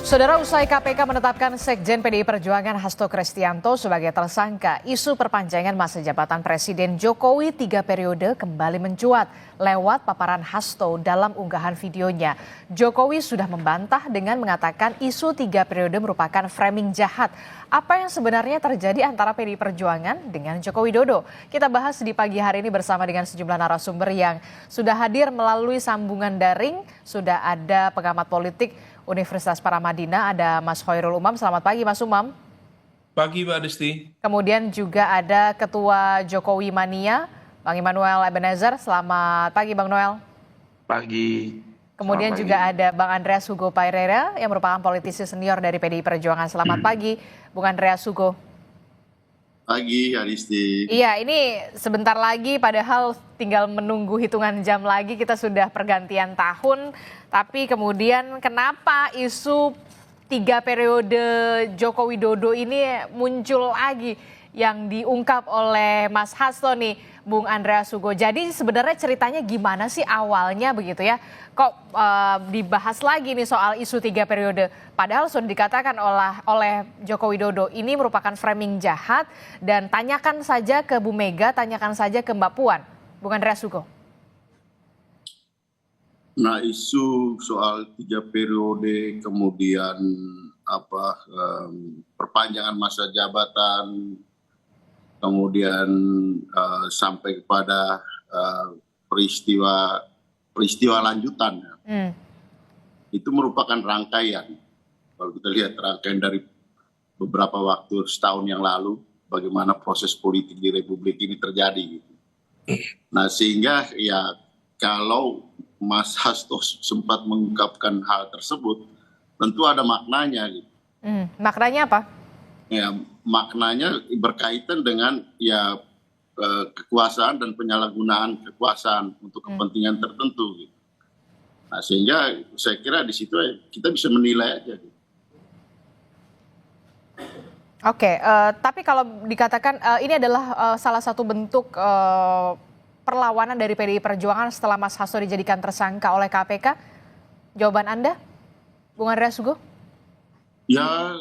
Saudara, usai KPK menetapkan Sekjen PDI Perjuangan Hasto Kristianto sebagai tersangka, isu perpanjangan masa jabatan Presiden Jokowi 3 periode kembali mencuat lewat paparan Hasto dalam unggahan videonya. Jokowi sudah membantah dengan mengatakan isu 3 periode merupakan framing jahat. Apa yang sebenarnya terjadi antara PDI Perjuangan dengan Joko Widodo? Kita bahas di pagi hari ini bersama dengan sejumlah narasumber yang sudah hadir melalui sambungan daring. Sudah ada pengamat politik Universitas Paramadina, ada Mas Khoirul Umam. Selamat pagi Mas Umam. Pagi Mbak Desti. Kemudian juga ada Ketua Jokowi Mania, Bang Immanuel Ebenezer. Selamat pagi Bang Noel. Pagi. Kemudian Selamat juga pagi. ada Bang Andreas Hugo Paerera yang merupakan politisi senior dari PDI Perjuangan. Selamat pagi Bung Andreas Hugo. Pagi, Adisti. Iya, ini sebentar lagi padahal tinggal menunggu hitungan jam lagi kita sudah pergantian tahun. Tapi kemudian kenapa isu 3 periode Joko Widodo ini muncul lagi yang diungkap oleh Mas Hasto nih, Bung Andreas Hugo. Jadi sebenarnya ceritanya gimana sih awalnya begitu ya? Kok dibahas lagi nih soal isu 3 periode? Padahal sudah dikatakan oleh Joko Widodo ini merupakan framing jahat dan tanyakan saja ke Bu Mega, tanyakan saja ke Mbak Puan. Bung Andreas Hugo. Nah, isu soal 3 periode kemudian perpanjangan masa jabatan, kemudian sampai kepada peristiwa lanjutan, itu merupakan rangkaian. Kalau kita lihat rangkaian dari beberapa waktu setahun yang lalu, bagaimana proses politik di Republik ini terjadi. Gitu. Nah, sehingga ya kalau Mas Hasto sempat mengungkapkan hal tersebut, tentu ada maknanya. Gitu. Maknanya apa? Ya, maknanya berkaitan dengan ya kekuasaan dan penyalahgunaan kekuasaan untuk kepentingan tertentu. Gitu. Nah, sehingga saya kira di situ kita bisa menilai aja. Gitu. Oke, tapi kalau dikatakan ini adalah salah satu bentuk perlawanan dari PDI Perjuangan setelah Mas Hasto dijadikan tersangka oleh KPK, jawaban Anda, Bung Andreas Hugo? Ya,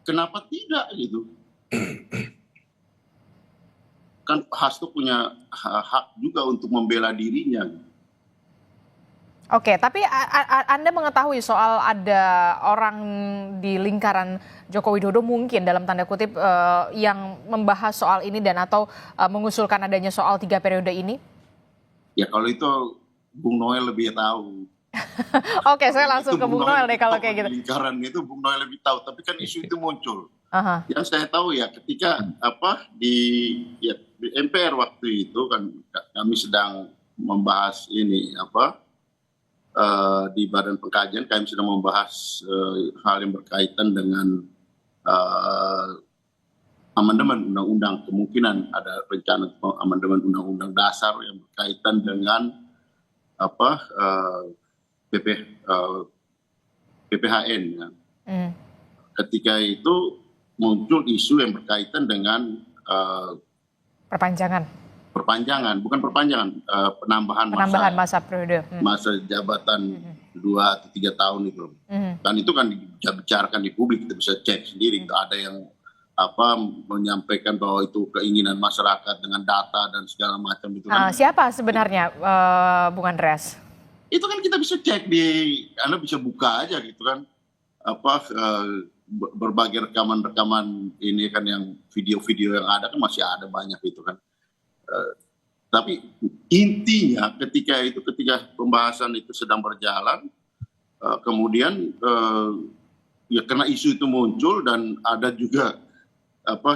kenapa tidak gitu? Kan Hasto punya hak juga untuk membela dirinya. Oke, tapi Anda mengetahui soal ada orang di lingkaran Joko Widodo mungkin dalam tanda kutip yang membahas soal ini dan atau mengusulkan adanya soal 3 periode ini? Ya kalau itu Bung Noel lebih tahu. Oke, saya langsung ke Bung Noel deh kalau kayak gitu. Lingkaran itu Bung Noel lebih tahu, tapi kan isu itu muncul. Yang saya tahu ya ketika di MPR waktu itu kan kami sedang membahas ini di Badan Pengkajian kami sedang membahas hal yang berkaitan dengan amandemen undang-undang, kemungkinan ada rencana amandemen undang-undang dasar yang berkaitan dengan PPHN. Ya. Ketika itu muncul isu yang berkaitan dengan penambahan masa periode, masa jabatan 2 atau 3 tahun itu. Dan itu kan dibicarakan di publik, kita bisa cek sendiri. Ada yang menyampaikan bahwa itu keinginan masyarakat dengan data dan segala macam itu kan. Siapa sebenarnya Bung Andreas? Itu kan kita bisa cek Anda bisa buka aja gitu kan. Berbagai rekaman-rekaman ini kan yang video-video yang ada kan masih ada banyak itu kan. Tapi intinya ketika pembahasan itu sedang berjalan, kemudian ya karena isu itu muncul dan ada juga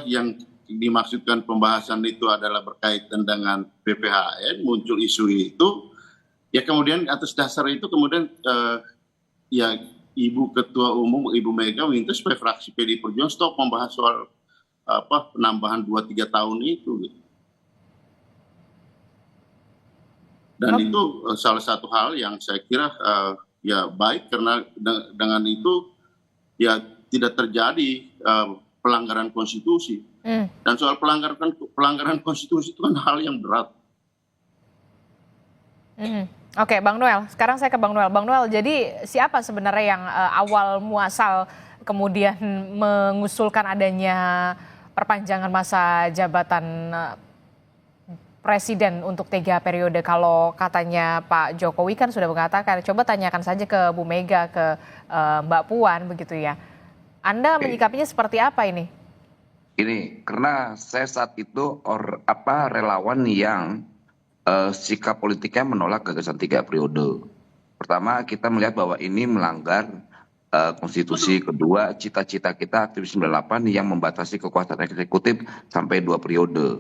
yang dimaksudkan pembahasan itu adalah berkaitan dengan PPHN, muncul isu itu, ya kemudian atas dasar itu kemudian ya Ibu Ketua Umum Ibu Mega minta supaya fraksi PDI Perjuangan stop membahas soal penambahan 2-3 tahun itu. Gitu. Dan itu salah satu hal yang saya kira ya baik karena dengan itu ya tidak terjadi pelanggaran konstitusi. Dan soal pelanggaran konstitusi itu kan hal yang berat. Oke, Bang Noel. Sekarang saya ke Bang Noel. Bang Noel, jadi siapa sebenarnya yang awal muasal kemudian mengusulkan adanya perpanjangan masa jabatan presiden untuk 3 periode? Kalau katanya Pak Jokowi kan sudah mengatakan, coba tanyakan saja ke Bu Mega, ke Mbak Puan begitu ya. Anda menyikapinya seperti apa ini? Ini karena saya saat itu relawan yang sikap politiknya menolak gagasan 3 periode. Pertama, kita melihat bahwa ini melanggar konstitusi. Kedua, cita-cita kita aktivis 98 yang membatasi kekuasaan eksekutif sampai 2 periode.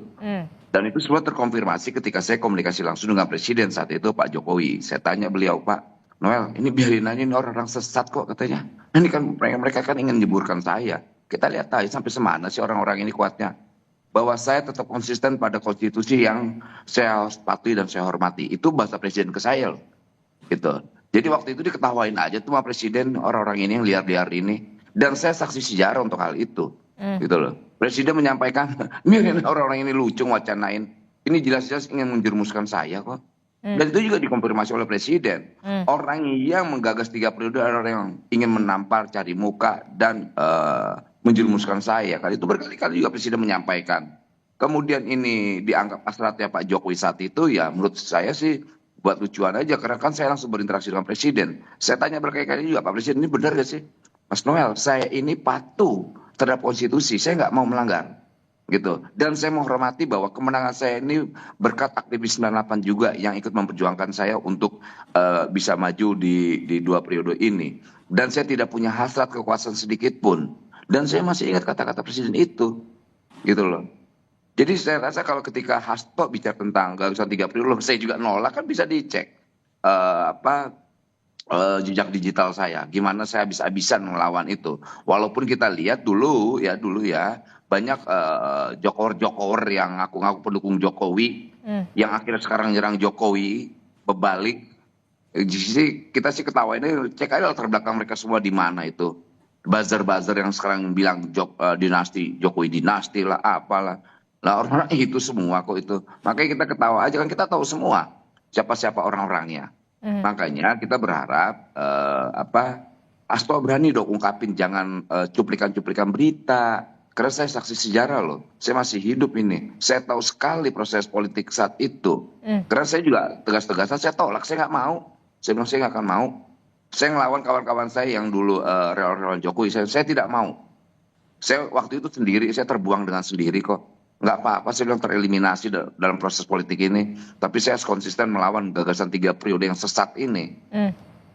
Dan itu semua terkonfirmasi ketika saya komunikasi langsung dengan Presiden saat itu, Pak Jokowi. Saya tanya beliau, Pak Noel, ini biarin aja, ini orang-orang sesat kok katanya. Ini kan mereka kan ingin menjeburkan saya. Kita lihat aja sampai semana sih orang-orang ini kuatnya. Bahwa saya tetap konsisten pada konstitusi yang saya patuhi dan saya hormati. Itu bahasa Presiden ke saya loh. Gitu. Jadi waktu itu diketawain aja tuh sama Presiden orang-orang ini yang liar-liar ini. Dan saya saksi sejarah untuk hal itu. Gitu loh. Presiden menyampaikan, ini orang-orang ini lucu wacanain. Ini jelas-jelas ingin menjerumuskan saya kok. Dan itu juga dikonfirmasi oleh Presiden. Orang yang menggagas 3 periode adalah orang yang ingin menampar, cari muka, dan menjerumuskan saya. Kali itu berkali-kali juga Presiden menyampaikan. Kemudian ini dianggap hasratnya Pak Jokowi saat itu, ya menurut saya sih buat lucuan aja. Karena kan saya langsung berinteraksi dengan Presiden. Saya tanya berkali-kali juga, Pak Presiden ini benar gak sih? Mas Noel, saya ini patuh terhadap konstitusi, saya nggak mau melanggar. Gitu. Dan saya menghormati bahwa kemenangan saya ini berkat aktivis 98 juga yang ikut memperjuangkan saya untuk bisa maju di 2 periode ini. Dan saya tidak punya hasrat kekuasaan sedikit pun. Dan saya masih ingat kata-kata Presiden itu. Gitu loh. Jadi saya rasa kalau ketika Hasto bicara tentang gagasan 3 periode, saya juga nolak, kan bisa dicek jejak digital saya. Gimana saya habis-habisan melawan itu. Walaupun kita lihat dulu ya banyak jokor-jokor yang ngaku-ngaku pendukung Jokowi yang akhirnya sekarang nyerang Jokowi berbalik. Jadi kita sih ketawa ini, cek aja latar belakang mereka semua di mana itu. Buzzer-buzzer yang sekarang bilang dinasti Jokowi dinasti lah apalah. Lah orang-orang itu semua kok itu. Makanya kita ketawa aja, kan kita tahu semua siapa-siapa orang-orangnya. Makanya kita berharap Hasto berani dong ungkapin, jangan cuplikan-cuplikan berita. Karena saya saksi sejarah loh, saya masih hidup ini. Saya tahu sekali proses politik saat itu. Karena saya juga tegas-tegasan, saya tolak, saya nggak mau. Saya bilang saya nggak akan mau. Saya ngelawan kawan-kawan saya yang dulu relawan Jokowi, saya tidak mau. Saya waktu itu sendiri, saya terbuang dengan sendiri kok. Nggak apa-apa, saya bilang tereliminasi dalam proses politik ini. Tapi saya konsisten melawan gagasan 3 periode yang sesat ini.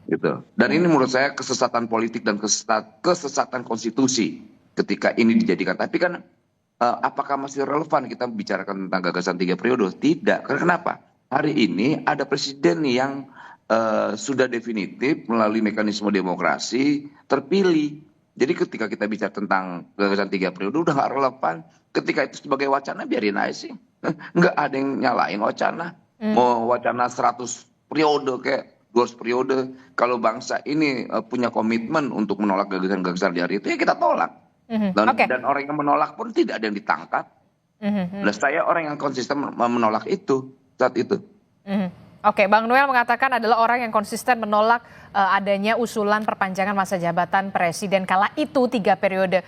Gitu. Dan ini menurut saya kesesatan politik dan kesesatan konstitusi ketika ini dijadikan. Tapi kan apakah masih relevan kita bicarakan tentang gagasan 3 periode? Tidak. Karena kenapa? Hari ini ada presiden yang sudah definitif melalui mekanisme demokrasi terpilih. Jadi ketika kita bicara tentang gagasan 3 periode udah nggak relevan. Ketika itu sebagai wacana biarin aja sih. Nggak ada yang nyalain wacana. Mau wacana 100 periode kayak 200 periode. Kalau bangsa ini punya komitmen untuk menolak gagasan-gagasan di hari itu, ya kita tolak. Dan orang yang menolak pun tidak ada yang ditangkap. Nah, saya orang yang konsisten menolak itu saat itu. Oke, Bang Noel mengatakan adalah orang yang konsisten menolak adanya usulan perpanjangan masa jabatan presiden kala itu 3 periode.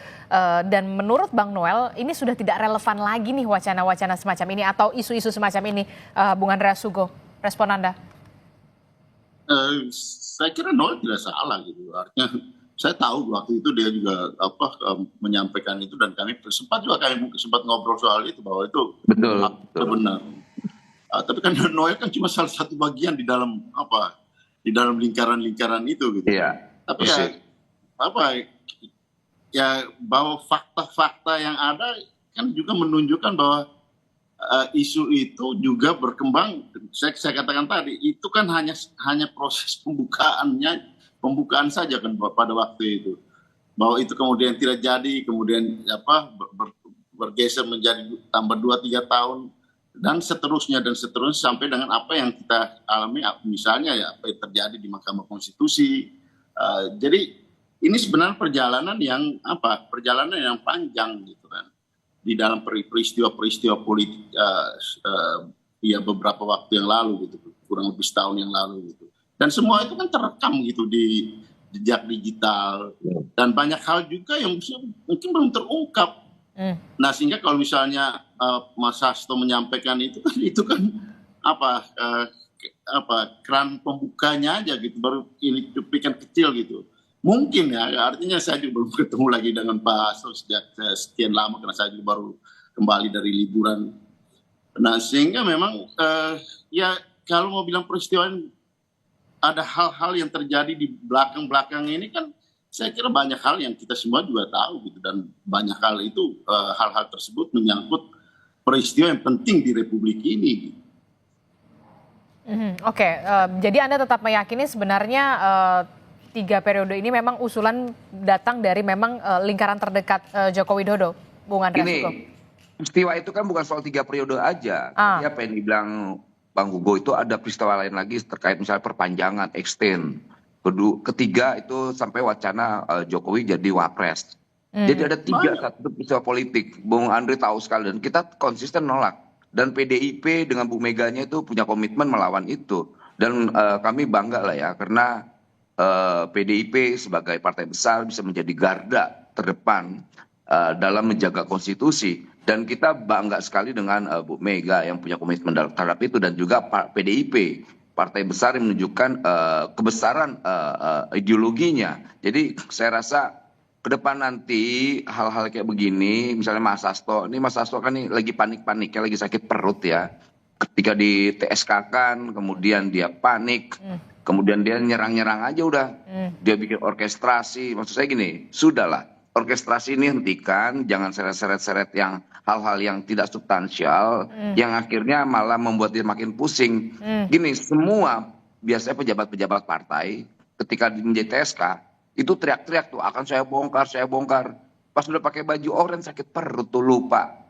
Dan menurut Bang Noel, ini sudah tidak relevan lagi nih wacana-wacana semacam ini atau isu-isu semacam ini, Bung Andreas Sugo. Respon Anda? Saya kira Noel tidak salah gitu. Artinya saya tahu waktu itu dia juga menyampaikan itu, dan kami sempat ngobrol soal itu bahwa itu benar. Tapi kan Noel kan cuma salah satu bagian di dalam lingkaran-lingkaran itu gitu. Iya. Tapi bahwa fakta-fakta yang ada kan juga menunjukkan bahwa isu itu juga berkembang. Saya katakan tadi itu kan hanya proses pembukaan saja kan pada waktu itu. Bahwa itu kemudian tidak jadi, kemudian bergeser menjadi tambah 2-3 tahun. Dan seterusnya sampai dengan apa yang kita alami, misalnya ya apa yang terjadi di Mahkamah Konstitusi. Jadi ini sebenarnya perjalanan yang panjang gitu kan di dalam peristiwa-peristiwa politik ya beberapa waktu yang lalu gitu, kurang lebih setahun yang lalu gitu. Dan semua itu kan terekam gitu di jejak digital dan banyak hal juga yang mungkin belum terungkap. Nah sehingga kalau misalnya Mas Hasto menyampaikan itu kan apa keran pembukanya aja gitu, baru ini cuplikan kecil gitu. Mungkin ya, artinya saya juga belum ketemu lagi dengan Pak Hasto sejak sekian lama karena saya juga baru kembali dari liburan. Nah sehingga memang ya kalau mau bilang peristiwa ini, ada hal-hal yang terjadi di belakang-belakang ini kan saya kira banyak hal yang kita semua juga tahu gitu, dan banyak hal itu hal-hal tersebut menyangkut peristiwa yang penting di Republik ini. Oke, jadi Anda tetap meyakini sebenarnya 3 periode ini memang usulan datang dari memang lingkaran terdekat Joko Widodo, Bung Andreas Hugo? Ini peristiwa itu kan bukan soal 3 periode aja. Tadi apa yang dibilang Bang Hugo itu ada peristiwa lain lagi terkait misalnya perpanjangan, extend. Ketiga itu sampai wacana Jokowi jadi wapres. Jadi ada 3 satu peristiwa politik. Bung Andre tahu sekali dan kita konsisten nolak. Dan PDIP dengan Bu Meganya itu punya komitmen melawan itu. Dan kami bangga lah ya karena PDIP sebagai partai besar bisa menjadi garda terdepan dalam menjaga konstitusi. Dan kita bangga sekali dengan Bu Mega yang punya komitmen terhadap itu, dan juga PDIP, partai besar yang menunjukkan kebesaran ideologinya. Jadi saya rasa ke depan nanti hal-hal kayak begini, misalnya Mas Hasto, ini Mas Hasto kan nih lagi panik-paniknya, lagi sakit perut ya. Ketika di TSK kan, kemudian dia panik, kemudian dia nyerang-nyerang aja udah. Dia bikin orkestrasi, maksud saya gini, sudahlah. Orkestrasi ini hentikan, jangan seret-seret yang hal-hal yang tidak substansial, yang akhirnya malah membuat dia makin pusing. Gini, semua biasanya pejabat-pejabat partai ketika menjadi TSK itu teriak-teriak tuh, akan saya bongkar, saya bongkar. Pas udah pakai baju oranye sakit perut tuh lupa.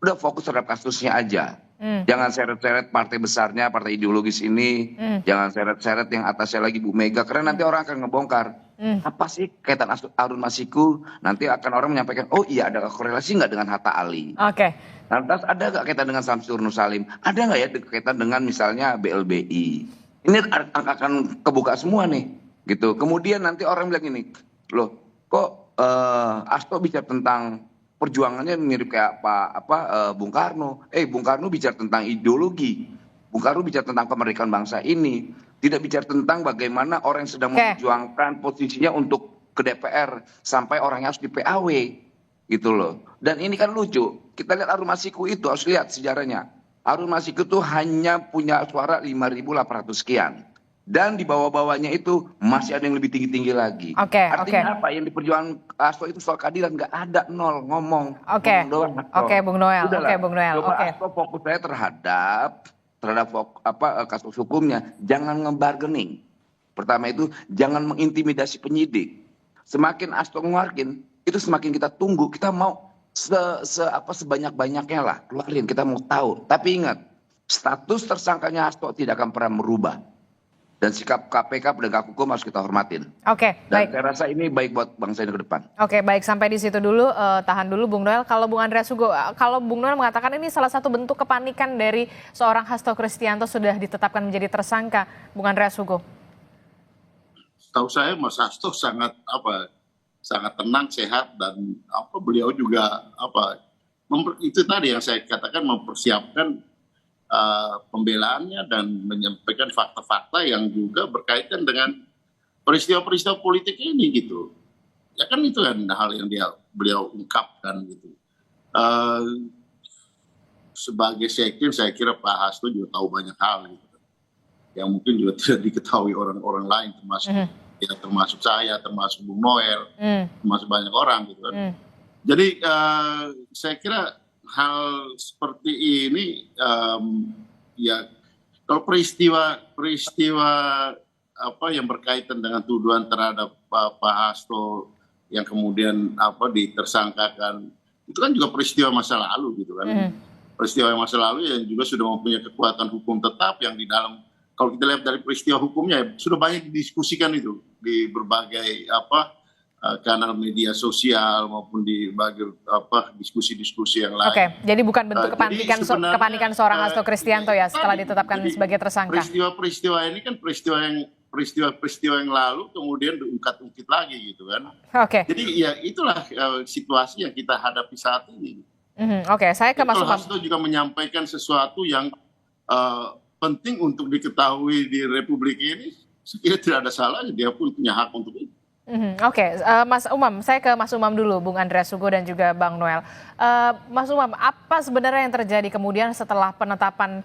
Udah fokus terhadap kasusnya aja. Jangan seret-seret partai besarnya, partai ideologis ini. Jangan seret-seret yang atasnya lagi Bu Mega, karena nanti orang akan ngebongkar. Apa sih kaitan Harun Masiku? Nanti akan orang menyampaikan, oh iya ada korelasi nggak dengan Hatta Ali? Oke. Lantas ada nggak kaitan dengan Samsur Nur Salim? Ada nggak ya kaitan dengan misalnya BLBI? Ini akan kebuka semua nih, gitu. Kemudian nanti orang bilang gini, loh kok Hasto bicara tentang perjuangannya mirip kayak Bung Karno. Bung Karno bicara tentang ideologi. Bung Karno bicara tentang kemerdekaan bangsa ini. Tidak bicara tentang bagaimana orang yang sedang memperjuangkan posisinya untuk ke DPR sampai orangnya harus di PAW. Gitu loh. Dan ini kan lucu. Kita lihat Harun Masiku itu, harus lihat sejarahnya. Harun Masiku itu hanya punya suara 5.800 sekian. Dan di bawah-bawahnya itu masih ada yang lebih tinggi-tinggi lagi. Artinya apa? Yang diperjuangkan Hasto itu soal keadilan nggak ada, nol ngomong. Bung Noel. Coba Hasto fokus saya terhadap kasus hukumnya. Jangan ngebargaining. Pertama itu jangan mengintimidasi penyidik. Semakin Hasto ngeluarin, itu semakin kita tunggu. Kita mau sebanyak-banyaknya lah keluarin. Kita mau tahu. Tapi ingat, status tersangkanya Hasto tidak akan pernah merubah. Dan sikap KPK penegak hukum harus kita hormatin. Baik. Saya rasa ini baik buat bangsa ini ke depan. Baik, sampai di situ dulu, tahan dulu Bung Noel. Kalau Bung Andreas Hugo, kalau Bung Noel mengatakan ini salah satu bentuk kepanikan dari seorang Hasto Kristianto sudah ditetapkan menjadi tersangka, Bung Andreas Hugo. Tahu saya Mas Hasto sangat tenang, sehat, dan beliau juga itu tadi yang saya katakan, mempersiapkan pembelaannya dan menyampaikan fakta-fakta yang juga berkaitan dengan peristiwa-peristiwa politik ini gitu. Ya kan itu kan hal yang beliau ungkapkan gitu. Sebagai sekjen saya kira Pak Hasto juga tahu banyak hal gitu, yang mungkin juga tidak diketahui orang-orang lain, termasuk saya, termasuk Bung Noel, termasuk banyak orang gitu kan. Jadi saya kira hal seperti ini ya kalau peristiwa yang berkaitan dengan tuduhan terhadap Pak Hasto yang kemudian ditersangkakan, itu kan juga peristiwa masa lalu gitu kan. Peristiwa masa lalu yang juga sudah mempunyai kekuatan hukum tetap, yang di dalam, kalau kita lihat dari peristiwa hukumnya sudah banyak didiskusikan itu di berbagai kanal media sosial maupun di diskusi-diskusi yang lain. Oke, jadi bukan bentuk Jadi sebenarnya, kepanikan seorang Hasto Kristianto ya setelah ditetapkan jadi sebagai tersangka. Peristiwa-peristiwa ini kan peristiwa yang lalu kemudian diungkit-ungkit lagi gitu kan. Oke. Jadi ya itulah situasi yang kita hadapi saat ini. Oke, saya ke Mas Kalau Umam. Hasto juga menyampaikan sesuatu yang penting untuk diketahui di Republik ini, saya kira tidak ada salahnya, dia pun punya hak untuk itu. Oke, Mas Umam, saya ke Mas Umam dulu, Bung Andreas Hugo dan juga Bang Noel. Mas Umam, apa sebenarnya yang terjadi kemudian setelah penetapan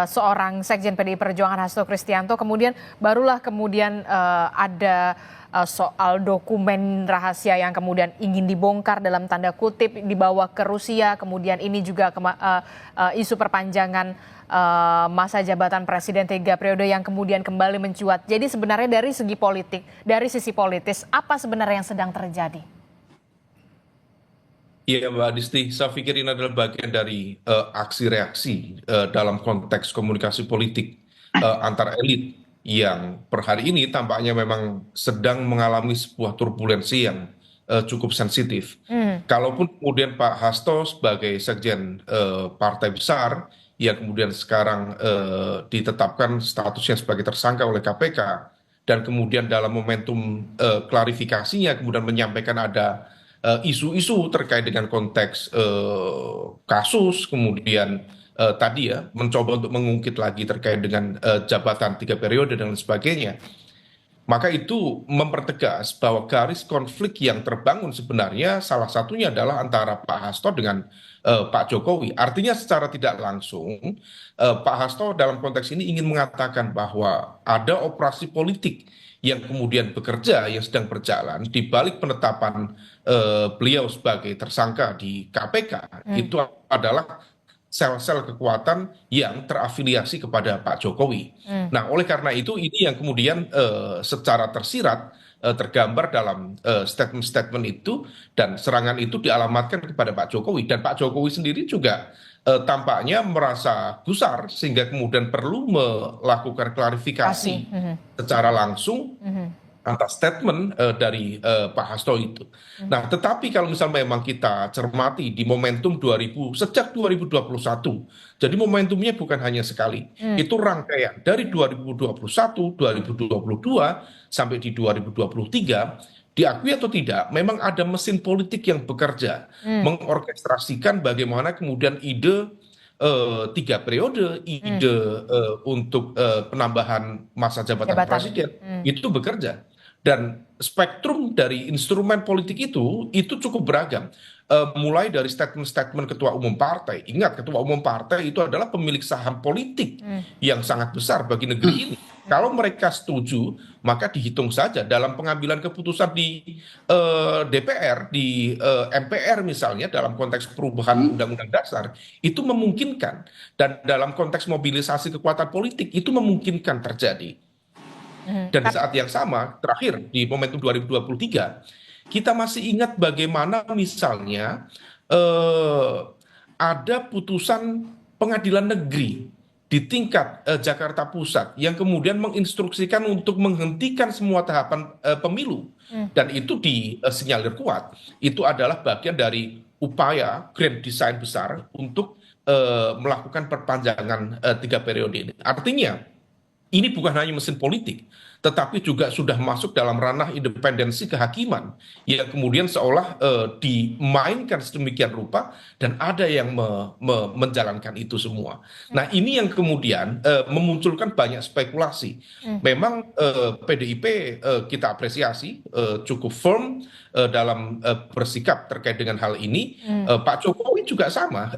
seorang Sekjen PDI Perjuangan Hasto Kristianto, kemudian barulah kemudian ada soal dokumen rahasia yang kemudian ingin dibongkar dalam tanda kutip dibawa ke Rusia, kemudian ini juga isu perpanjangan masa jabatan presiden 3 periode yang kemudian kembali mencuat. Jadi sebenarnya dari segi politik, dari sisi politis, apa sebenarnya yang sedang terjadi? Iya Mbak Adisti, saya pikir ini adalah bagian dari aksi reaksi dalam konteks komunikasi politik antar elit yang per hari ini tampaknya memang sedang mengalami sebuah turbulensi yang cukup sensitif. Kalaupun kemudian Pak Hasto sebagai sekjen partai besar yang kemudian sekarang ditetapkan statusnya sebagai tersangka oleh KPK dan kemudian dalam momentum klarifikasinya kemudian menyampaikan ada isu-isu terkait dengan konteks kasus, kemudian tadi ya mencoba untuk mengungkit lagi terkait dengan jabatan 3 periode dan lain sebagainya. Maka itu mempertegas bahwa garis konflik yang terbangun sebenarnya salah satunya adalah antara Pak Hasto dengan Pak Jokowi. Artinya secara tidak langsung Pak Hasto dalam konteks ini ingin mengatakan bahwa ada operasi politik yang kemudian bekerja, yang sedang berjalan di balik penetapan beliau sebagai tersangka di KPK. Itu adalah sel-sel kekuatan yang terafiliasi kepada Pak Jokowi. Nah, oleh karena itu ini yang kemudian secara tersirat tergambar dalam statement-statement itu dan serangan itu dialamatkan kepada Pak Jokowi dan Pak Jokowi sendiri juga tampaknya merasa gusar sehingga kemudian perlu melakukan klarifikasi secara langsung atas statement dari Pak Hasto itu. Nah, tetapi kalau misalnya memang kita cermati di momentum sejak 2021, jadi momentumnya bukan hanya sekali, itu rangkaian dari 2021, 2022 sampai di 2023, diakui atau tidak, memang ada mesin politik yang bekerja, mengorkestrasikan bagaimana kemudian ide 3 periode, ide untuk penambahan masa jabatan presiden itu bekerja. Dan spektrum dari instrumen politik itu cukup beragam. Mulai dari statement-statement ketua umum partai. Ingat, ketua umum partai itu adalah pemilik saham politik yang sangat besar bagi negeri ini. Kalau mereka setuju, maka dihitung saja dalam pengambilan keputusan di DPR, di MPR misalnya, dalam konteks perubahan undang-undang dasar, itu memungkinkan. Dan dalam konteks mobilisasi kekuatan politik, itu memungkinkan terjadi. Dan di saat yang sama, terakhir di momentum 2023, kita masih ingat bagaimana misalnya ada putusan pengadilan negeri di tingkat Jakarta Pusat yang kemudian menginstruksikan untuk menghentikan semua tahapan pemilu. Dan itu disinyalir kuat. Itu adalah bagian dari upaya grand design besar untuk melakukan perpanjangan 3 periode ini. Artinya, ini bukan hanya mesin politik, tetapi juga sudah masuk dalam ranah independensi kehakiman yang kemudian seolah dimainkan sedemikian rupa dan ada yang menjalankan itu semua. Nah, ini yang kemudian memunculkan banyak spekulasi. Memang PDIP kita apresiasi cukup firm dalam bersikap terkait dengan hal ini. Pak Jokowi juga sama,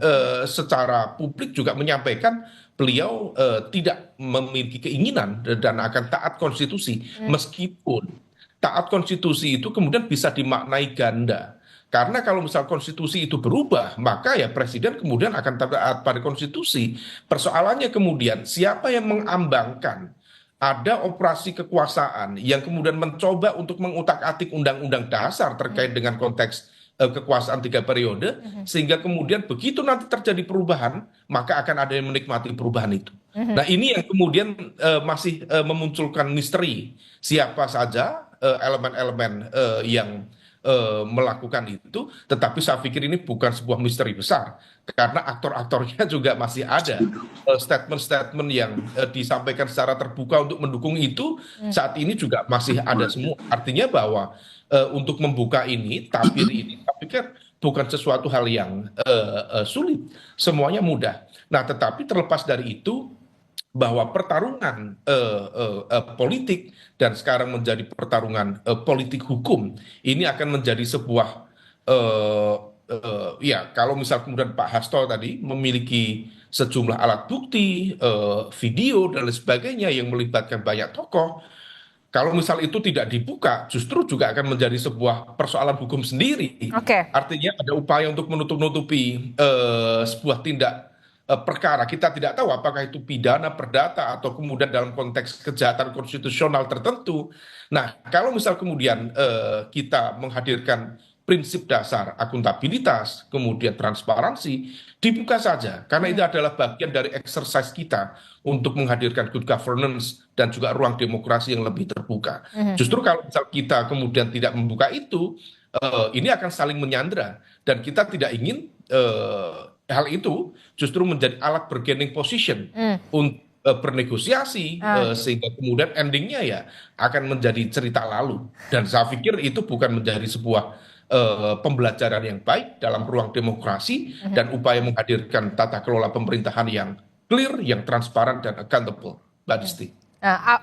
secara publik juga menyampaikan beliau tidak memiliki keinginan dan akan taat konstitusi, meskipun taat konstitusi itu kemudian bisa dimaknai ganda. Karena kalau misal konstitusi itu berubah, maka ya presiden kemudian akan taat pada konstitusi. Persoalannya kemudian siapa yang mengambangkan ada operasi kekuasaan yang kemudian mencoba untuk mengutak-atik undang-undang dasar terkait dengan konteks kekuasaan 3 periode, sehingga kemudian begitu nanti terjadi perubahan, maka akan ada yang menikmati perubahan itu. Nah, ini yang kemudian masih memunculkan misteri siapa saja elemen-elemen yang melakukan itu, tetapi saya pikir ini bukan sebuah misteri besar karena aktor-aktornya juga masih ada. Statement-statement yang disampaikan secara terbuka untuk mendukung itu saat ini juga masih ada semua. Artinya bahwa untuk membuka ini, tabir ini, saya pikir bukan sesuatu hal yang sulit, semuanya mudah. Nah, tetapi terlepas dari itu, bahwa pertarungan politik dan sekarang menjadi pertarungan politik hukum ini akan menjadi sebuah ya kalau misal kemudian Pak Hasto tadi memiliki sejumlah alat bukti, video dan lain sebagainya yang melibatkan banyak tokoh, kalau misal itu tidak dibuka, justru juga akan menjadi sebuah persoalan hukum sendiri. Oke. Artinya ada upaya untuk menutup-nutupi sebuah tindak perkara. Kita tidak tahu apakah itu pidana perdata atau kemudian dalam konteks kejahatan konstitusional tertentu. Nah, kalau misal kemudian kita menghadirkan prinsip dasar akuntabilitas, kemudian transparansi, dibuka saja. Karena itu adalah bagian dari exercise kita untuk menghadirkan good governance dan juga ruang demokrasi yang lebih terbuka. Justru kalau misal kita kemudian tidak membuka itu, ini akan saling menyandra. Dan kita tidak ingin hal itu justru menjadi alat bargaining position untuk bernegosiasi sehingga kemudian endingnya ya akan menjadi cerita lalu. Dan saya pikir itu bukan menjadi sebuah pembelajaran yang baik dalam ruang demokrasi dan upaya menghadirkan tata kelola pemerintahan yang clear, yang transparan dan accountable, Mbak Disti.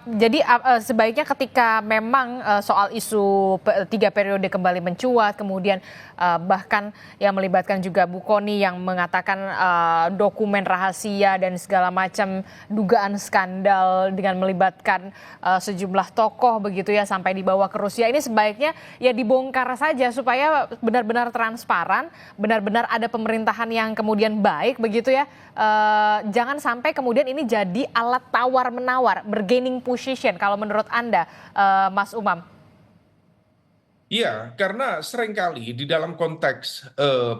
Jadi sebaiknya ketika memang soal isu 3 periode kembali mencuat, kemudian bahkan yang melibatkan juga Bu Kony yang mengatakan dokumen rahasia dan segala macam dugaan skandal dengan melibatkan sejumlah tokoh begitu ya sampai dibawa ke Rusia, ini sebaiknya ya dibongkar saja supaya benar-benar transparan, benar-benar ada pemerintahan yang kemudian baik begitu ya. Jangan sampai kemudian ini jadi alat tawar-menawar, bargaining position kalau menurut Anda, Mas Umam. Iya, karena seringkali di dalam konteks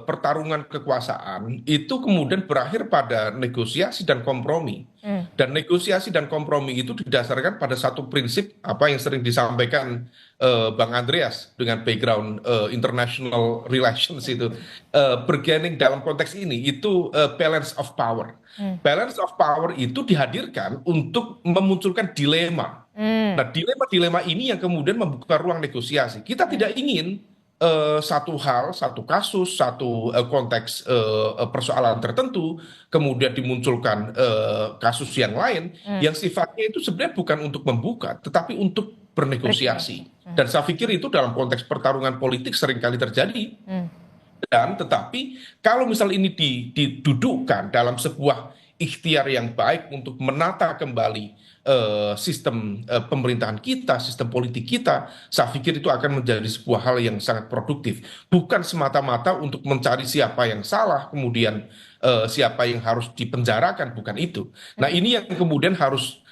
pertarungan kekuasaan itu kemudian berakhir pada negosiasi dan kompromi. Dan negosiasi dan kompromi itu didasarkan pada satu prinsip apa yang sering disampaikan Bang Andreas dengan background international relations itu. Bargaining dalam konteks ini itu balance of power. Balance of power itu dihadirkan untuk memunculkan dilema. Nah, dilema-dilema ini yang kemudian membuka ruang negosiasi. Kita tidak ingin satu hal, satu kasus, satu konteks persoalan tertentu, kemudian dimunculkan kasus yang lain, yang sifatnya itu sebenarnya bukan untuk membuka, tetapi untuk bernegosiasi. Dan saya pikir itu dalam konteks pertarungan politik seringkali terjadi. Dan tetapi kalau misal ini didudukkan dalam sebuah ikhtiar yang baik untuk menata kembali sistem pemerintahan kita, sistem politik kita, saya pikir itu akan menjadi sebuah hal yang sangat produktif. Bukan semata-mata untuk mencari siapa yang salah, kemudian siapa yang harus dipenjarakan, bukan itu. Nah, ini yang kemudian harus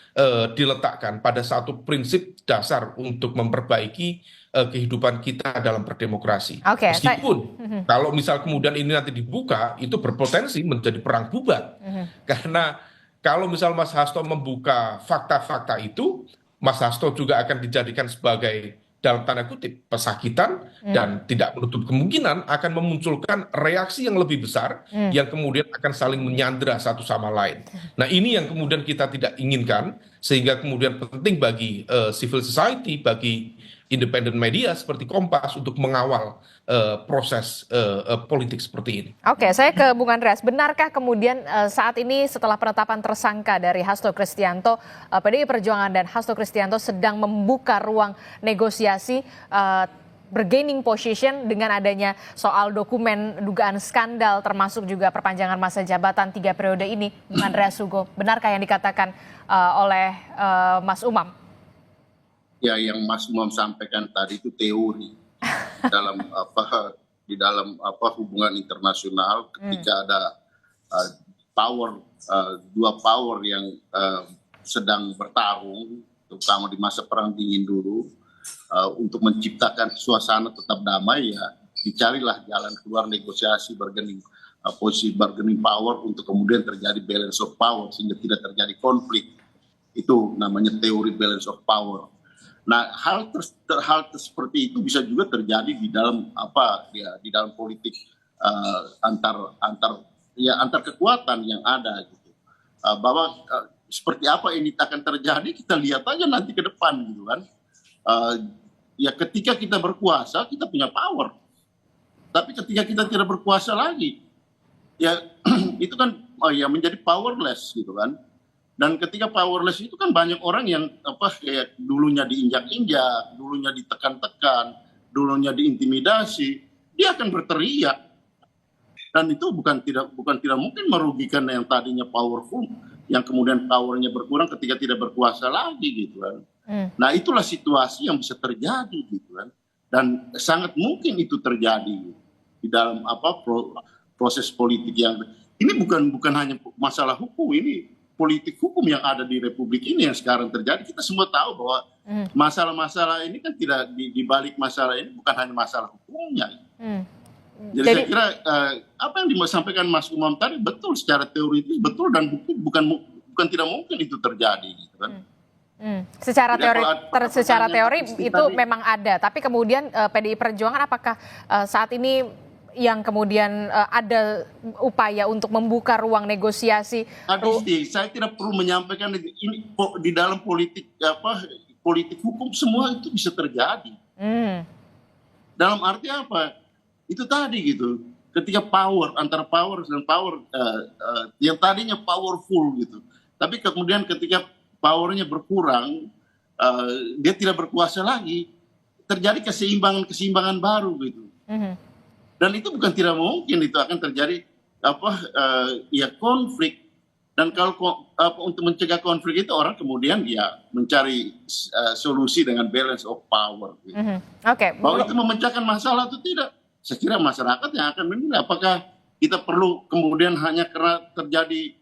diletakkan pada satu prinsip dasar untuk memperbaiki kehidupan kita dalam berdemokrasi. Meskipun kalau misal kemudian ini nanti dibuka, itu berpotensi menjadi perang bubat. Karena kalau misal Mas Hasto membuka fakta-fakta itu, Mas Hasto juga akan dijadikan sebagai dalam tanda kutip pesakitan dan tidak menutup kemungkinan akan memunculkan reaksi yang lebih besar yang kemudian akan saling menyandera satu sama lain. Nah, ini yang kemudian kita tidak inginkan, sehingga kemudian penting bagi civil society, bagi independent media seperti Kompas untuk mengawal proses politik seperti ini. Oke, saya ke Bung Andreas. Benarkah kemudian saat ini setelah penetapan tersangka dari Hasto Kristianto, PDI Perjuangan dan Hasto Kristianto sedang membuka ruang negosiasi bargaining position dengan adanya soal dokumen dugaan skandal termasuk juga perpanjangan masa jabatan 3 periode ini, Bung Andreas Hugo. Benarkah yang dikatakan oleh Mas Umam? Ya, yang Mas Umam sampaikan tadi itu teori dalam di dalam hubungan internasional ketika ada dua power yang sedang bertarung, terutama di masa perang dingin dulu, untuk menciptakan suasana tetap damai, ya dicarilah jalan keluar negosiasi posisi bargaining power untuk kemudian terjadi balance of power sehingga tidak terjadi konflik. Itu namanya teori balance of power. Nah, seperti itu bisa juga terjadi di dalam di dalam politik antar kekuatan yang ada gitu. Bahwa seperti apa ini akan terjadi kita lihat aja nanti ke depan gitu kan. Ya ketika kita berkuasa kita punya power. Tapi ketika kita tidak berkuasa lagi ya itu kan menjadi powerless gitu kan. Dan ketika powerless itu kan banyak orang yang kayak dulunya diinjak-injak, dulunya ditekan-tekan, dulunya diintimidasi, dia akan berteriak. Dan itu bukan tidak mungkin merugikan yang tadinya powerful, yang kemudian powernya berkurang ketika tidak berkuasa lagi gitu kan. Nah itulah situasi yang bisa terjadi gitu kan. Dan sangat mungkin itu terjadi di dalam proses politik yang ini bukan hanya masalah hukum, ini politik hukum yang ada di Republik ini yang sekarang terjadi. Kita semua tahu bahwa masalah-masalah ini kan tidak di balik masalah ini bukan hanya masalah hukumnya. Jadi saya kira apa yang disampaikan Mas Umam tadi betul secara teoritis betul dan bukti bukan tidak mungkin itu terjadi gitu kan. Secara teori itu tadi, memang ada, tapi kemudian PDI Perjuangan apakah saat ini yang kemudian ada upaya untuk membuka ruang negosiasi? Saya tidak perlu menyampaikan ini di dalam politik hukum semua itu bisa terjadi. Dalam arti apa? Itu tadi gitu. Ketika antara power dan power yang tadinya powerful gitu, tapi kemudian ketika powernya berkurang, dia tidak berkuasa lagi, terjadi keseimbangan baru gitu. Dan itu bukan tidak mungkin itu akan terjadi konflik. Dan kalau untuk mencegah konflik itu orang kemudian dia mencari solusi dengan balance of power. Gitu. Bahwa itu memecahkan masalah atau tidak, saya kira masyarakat yang akan menilai apakah kita perlu kemudian hanya karena terjadi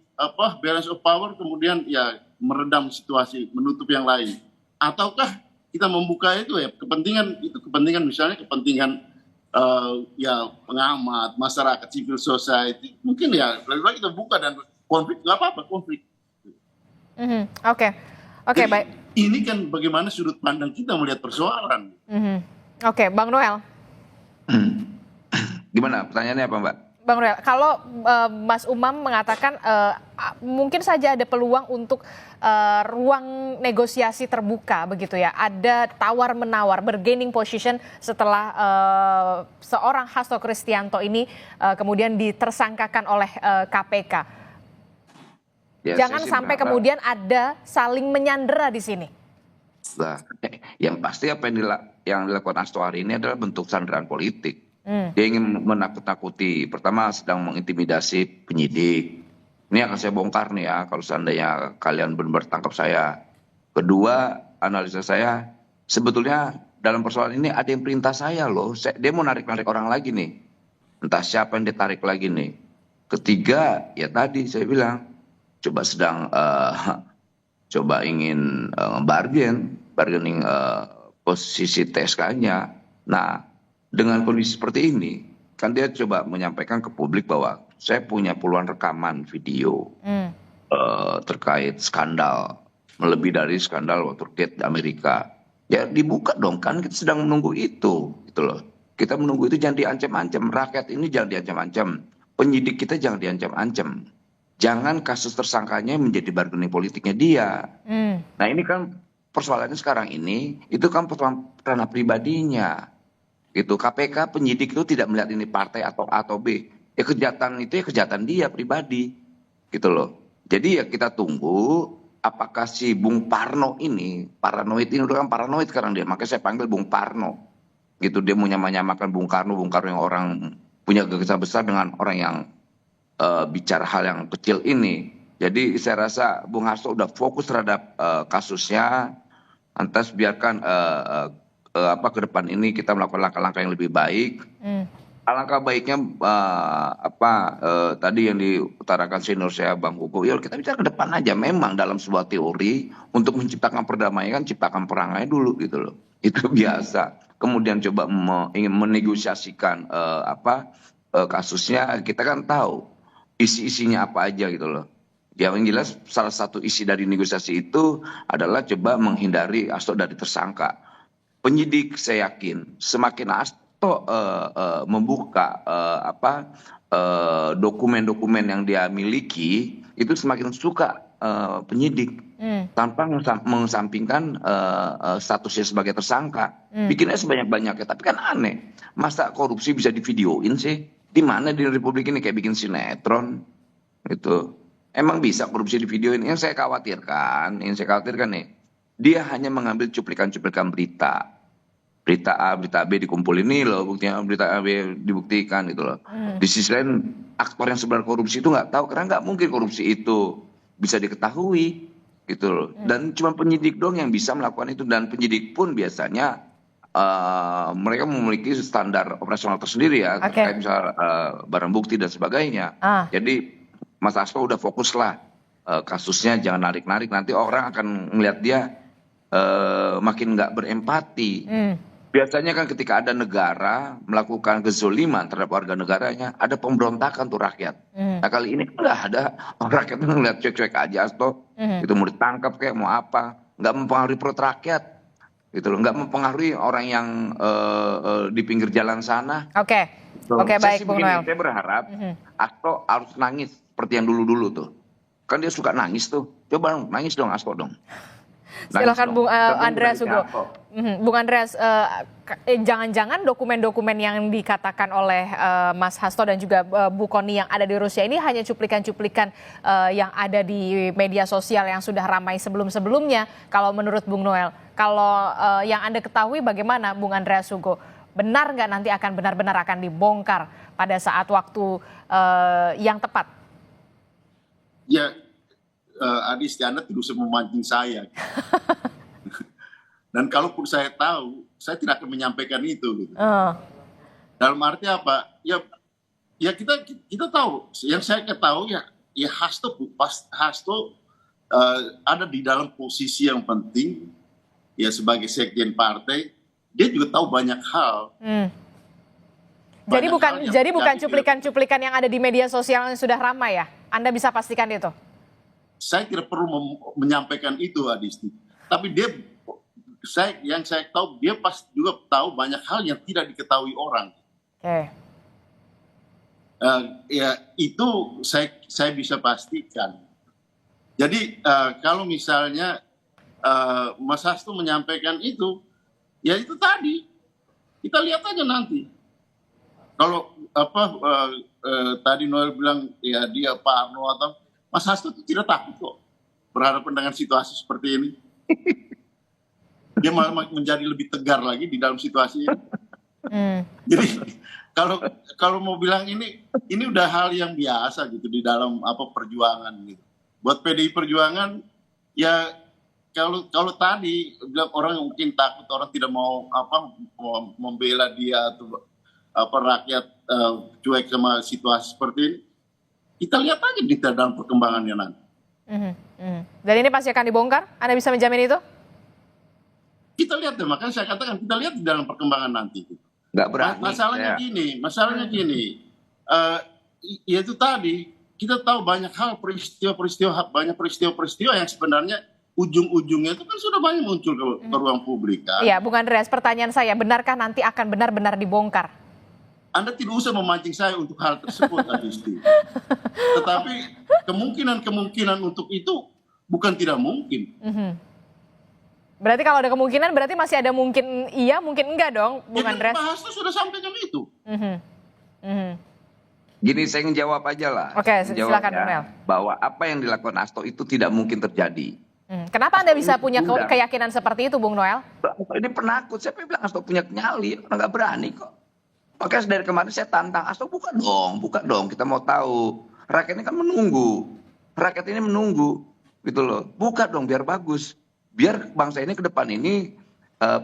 balance of power kemudian ya meredam situasi, menutup yang lain, ataukah kita membuka itu kepentingan misalnya kepentingan pengamat, masyarakat, civil society, mungkin ya lebih baik kita buka dan konflik, nggak apa-apa konflik. Oke, baik. Ini kan bagaimana sudut pandang kita melihat persoalan. Oke, Bang Noel. Gimana pertanyaannya apa Mbak? Bang Noel, kalau Mas Umam mengatakan mungkin saja ada peluang untuk ruang negosiasi terbuka begitu ya, ada tawar-menawar, bargaining position setelah seorang Hasto Kristianto ini kemudian ditersangkakan oleh KPK. Ya, jangan sampai kemudian ada saling menyandera di sini. Nah, yang pasti apa yang dilakukan Hasto hari ini adalah bentuk sandaran politik. Dia ingin menakut-nakuti, pertama sedang mengintimidasi penyidik. Ini akan saya bongkar nih ya kalau seandainya kalian benar-benar tangkap saya. Kedua, analisa saya sebetulnya dalam persoalan ini ada yang perintah saya loh. Dia mau narik-narik orang lagi nih. Entah siapa yang ditarik lagi nih. Ketiga, ya tadi saya bilang coba ingin bargaining posisi TSK-nya. Nah, dengan kondisi seperti ini, kan dia coba menyampaikan ke publik bahwa saya punya puluhan rekaman video terkait skandal, lebih dari skandal Watergate di Amerika. Ya dibuka dong, kan kita sedang menunggu itu, gitu loh. Kita menunggu itu, jangan diancam-ancam, rakyat ini jangan diancam-ancam, penyidik kita jangan diancam-ancam. Jangan kasus tersangkanya menjadi bargaining politiknya dia. Nah ini kan persoalannya sekarang ini, itu kan persoalan ranah pribadinya. Gitu. KPK penyidik itu tidak melihat ini partai atau A atau B. Ya kejahatan itu ya kejahatan dia pribadi. Gitu loh. Jadi ya kita tunggu apakah si Bung Parno ini, paranoid ini udah kan paranoid sekarang dia. Makanya saya panggil Bung Parno. Gitu, dia mau nyamakan Bung Karno yang orang punya gagasan besar dengan orang yang bicara hal yang kecil ini. Jadi saya rasa Bung Hasto udah fokus terhadap kasusnya. Lantas biarkan ke depan ini kita melakukan langkah-langkah yang lebih baik. Alangkah baiknya tadi yang diutarakan senior saya Bang Kuku, ya kita bicara ke depan aja. Memang dalam sebuah teori untuk menciptakan perdamaian, ciptakan perangnya dulu gitu loh. Itu biasa. Kemudian coba ingin menegosiasikan kasusnya, kita kan tahu isi-isinya apa aja gitu loh. Yang jelas salah satu isi dari negosiasi itu adalah coba menghindari Hasto dari tersangka. Penyidik saya yakin semakin Hasto membuka dokumen-dokumen yang dia miliki itu semakin suka penyidik tanpa mengesampingkan statusnya sebagai tersangka. Bikinnya sebanyak-banyaknya, tapi kan aneh. Masa korupsi bisa divideoin sih? Di mana di Republik ini kayak bikin sinetron gitu. Emang bisa korupsi di videoin? Yang saya khawatirkan nih, dia hanya mengambil cuplikan-cuplikan berita. Berita A, berita B dikumpulin nih loh, buktinya berita A, B dibuktikan gitu loh. Di sisi lain, aktor yang sebenarnya korupsi itu nggak tahu, karena nggak mungkin korupsi itu bisa diketahui gitu loh. Dan cuma penyidik dong yang bisa melakukan itu, dan penyidik pun biasanya mereka memiliki standar operasional tersendiri ya, terkait misal barang bukti dan sebagainya. Jadi Mas Hasto udah fokus lah kasusnya, jangan narik-narik, nanti orang akan melihat dia makin nggak berempati. Biasanya kan ketika ada negara melakukan kezoliman terhadap warga negaranya, ada pemberontakan tuh rakyat. Nah kali ini nggak ada, rakyat ngeliat cuek-cuek aja Hasto, itu mau ditangkap kayak mau apa, nggak mempengaruhi perut rakyat, gitu loh, nggak mempengaruhi orang yang di pinggir jalan sana. Oke, baik Bung Noel. Saya berharap Hasto harus nangis seperti yang dulu-dulu tuh. Kan dia suka nangis tuh. Coba dong, nangis dong Hasto dong. Silakan Bung Andreas Hugo. Bung Andreas, jangan-jangan dokumen-dokumen yang dikatakan oleh Mas Hasto dan juga Bu Kony yang ada di Rusia ini hanya cuplikan-cuplikan yang ada di media sosial yang sudah ramai sebelum-sebelumnya. Kalau menurut Bung Noel, kalau yang Anda ketahui bagaimana Bung Andreas Hugo? Benar nggak nanti akan benar-benar akan dibongkar pada saat waktu yang tepat? Ya, Adis, Anda tidak usah memancing saya. Dan kalaupun saya tahu, saya tidak akan menyampaikan itu. Gitu. Dalam arti apa? Ya kita tahu. Yang saya ketahui ya Hasto ada di dalam posisi yang penting. Ya sebagai sekjen partai, dia juga tahu banyak hal. Jadi bukan cuplikan-cuplikan yang ada di media sosial yang sudah ramai ya? Anda bisa pastikan itu? Saya tidak perlu menyampaikan itu, Adisti. Tapi yang saya tahu, dia pasti juga tahu banyak hal yang tidak diketahui orang. Ya itu saya bisa pastikan. Jadi kalau misalnya Mas Hasto menyampaikan itu, ya itu tadi kita lihat aja nanti. Kalau tadi Noel bilang ya dia Parno atau Mas Hasto itu tidak takut kok berhadapan dengan situasi seperti ini. Dia malah menjadi lebih tegar lagi di dalam situasi ini. Jadi kalau mau bilang ini udah hal yang biasa gitu di dalam perjuangan gitu. Buat PDI Perjuangan ya kalau tadi bilang orang mungkin takut, orang tidak mau membela dia atau rakyat cuek sama situasi seperti ini. Kita lihat aja di dalam perkembangannya nanti. Dan ini pasti akan dibongkar? Anda bisa menjamin itu? Kita lihat deh, makanya saya katakan kita lihat di dalam perkembangan nanti. Nggak berani. Masalahnya gini, ya itu tadi kita tahu banyak hal banyak peristiwa yang sebenarnya ujung-ujungnya itu kan sudah banyak muncul ke ruang publik kan. Iya, Bung Andreas, pertanyaan saya, benarkah nanti akan benar-benar dibongkar? Anda tidak usah memancing saya untuk hal tersebut, Adisti. Tetapi kemungkinan untuk itu bukan tidak mungkin. Berarti kalau ada kemungkinan, berarti masih ada mungkin iya, mungkin enggak dong, Bung Andreas? Pak Hasto sudah sampaikan itu. Gini, saya ngejawab aja lah. Oke, silakan Bung Noel. Bahwa apa yang dilakukan Hasto itu tidak mungkin terjadi. Kenapa Anda bisa punya keyakinan seperti itu, Bung Noel? Ini penakut, siapa yang bilang Hasto punya nyali? Orang nggak berani kok. Makanya dari kemarin saya tantang, Hasto buka dong, kita mau tahu. Rakyat ini kan menunggu, gitu loh. Buka dong biar bagus, biar bangsa ini ke depan ini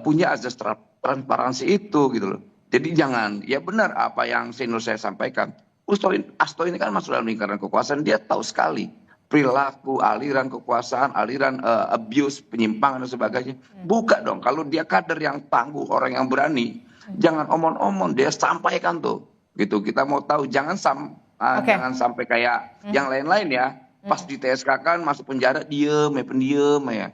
punya azas transparansi itu, gitu loh. Jadi jangan, ya benar apa yang senior saya sampaikan. Hasto ini kan masuk dalam lingkaran kekuasaan, dia tahu sekali perilaku, aliran kekuasaan, aliran abuse, penyimpangan dan sebagainya. Buka dong, kalau dia kader yang tangguh, orang yang berani. Jangan omong-omong, dia sampaikan tuh, gitu. Kita mau tahu, jangan sampai kayak yang lain-lain ya. Pas di TSK kan masuk penjara diem ya.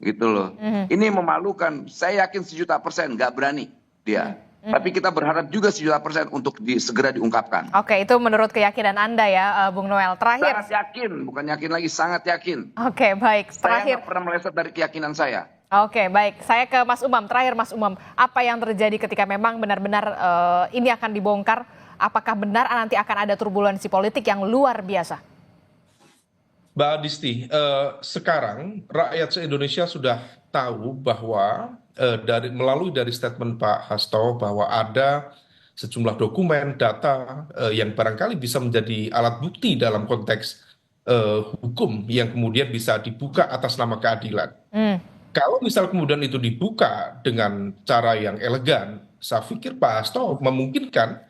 Gitu loh. Ini memalukan. Saya yakin 1.000.000% nggak berani dia. Tapi kita berharap juga 1.000.000% untuk segera diungkapkan. Oke, itu menurut keyakinan Anda ya, Bung Noel. Terakhir. Sangat yakin, bukan yakin lagi, sangat yakin. Oke, baik. Saya Terakhir. nggak pernah meleset dari keyakinan saya. Oke, baik. Saya ke Mas Umam. Terakhir, Mas Umam. Apa yang terjadi ketika memang benar-benar ini akan dibongkar? Apakah benar nanti akan ada turbulensi politik yang luar biasa? Mbak Adisti, sekarang rakyat se-Indonesia sudah tahu bahwa melalui dari statement Pak Hasto bahwa ada sejumlah dokumen, data yang barangkali bisa menjadi alat bukti dalam konteks hukum yang kemudian bisa dibuka atas nama keadilan. Kalau misal kemudian itu dibuka dengan cara yang elegan, saya pikir Pak Hasto memungkinkan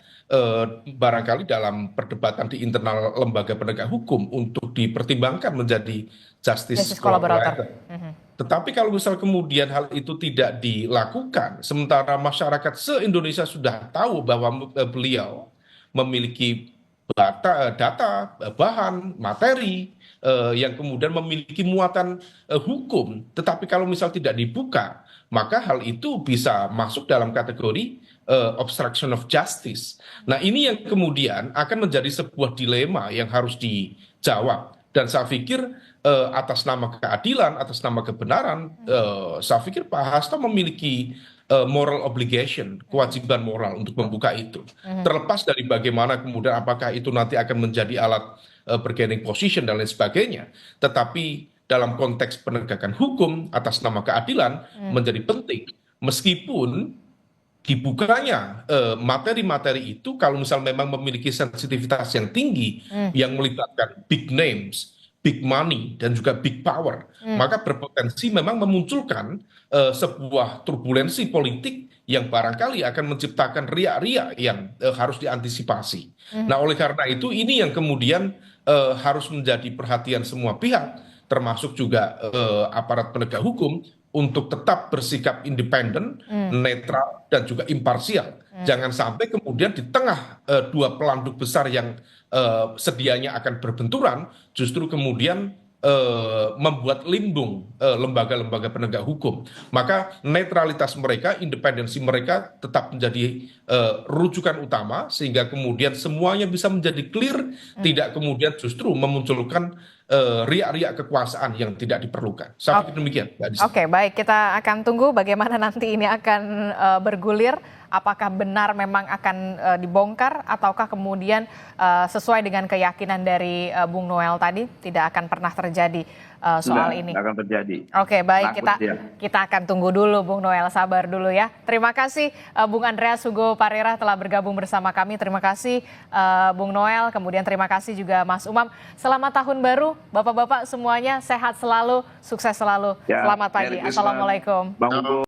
barangkali dalam perdebatan di internal lembaga penegak hukum untuk dipertimbangkan menjadi justice collaborator. Tetapi kalau misal kemudian hal itu tidak dilakukan, sementara masyarakat se-Indonesia sudah tahu bahwa beliau memiliki data, bahan, materi yang kemudian memiliki muatan hukum, tetapi kalau misal tidak dibuka, maka hal itu bisa masuk dalam kategori obstruction of justice. Nah, ini yang kemudian akan menjadi sebuah dilema yang harus dijawab. Dan saya pikir atas nama keadilan, atas nama kebenaran, saya pikir Pak Hasto memiliki moral obligation, kewajiban moral untuk membuka itu. Terlepas dari bagaimana kemudian apakah itu nanti akan menjadi alat bargaining position dan lain sebagainya. Tetapi dalam konteks penegakan hukum atas nama keadilan menjadi penting. Meskipun dibukanya materi-materi itu kalau misal memang memiliki sensitivitas yang tinggi yang melibatkan big names, big money dan juga big power, maka berpotensi memang memunculkan sebuah turbulensi politik yang barangkali akan menciptakan riak-riak yang harus diantisipasi. Nah, oleh karena itu ini yang kemudian harus menjadi perhatian semua pihak, termasuk juga aparat penegak hukum, untuk tetap bersikap independen, netral, dan juga imparsial. Jangan sampai kemudian di tengah dua pelanduk besar yang sedianya akan berbenturan, justru kemudian membuat limbung lembaga-lembaga penegak hukum. Maka netralitas mereka, independensi mereka tetap menjadi rujukan utama, sehingga kemudian semuanya bisa menjadi clear, tidak kemudian justru memunculkan riak-riak kekuasaan yang tidak diperlukan. Saya pikir demikian. Oke, baik. Kita akan tunggu bagaimana nanti ini akan bergulir. Apakah benar memang akan dibongkar ataukah kemudian sesuai dengan keyakinan dari Bung Noel tadi tidak akan pernah terjadi soal ini. Tidak akan terjadi. Oke, baik, kita akan tunggu dulu Bung Noel, sabar dulu ya. Terima kasih Bung Andreas Hugo Parera telah bergabung bersama kami. Terima kasih Bung Noel, kemudian terima kasih juga Mas Umam. Selamat tahun baru Bapak-bapak semuanya, sehat selalu, sukses selalu. Ya, selamat pagi. Assalamualaikum. Bang Hugo.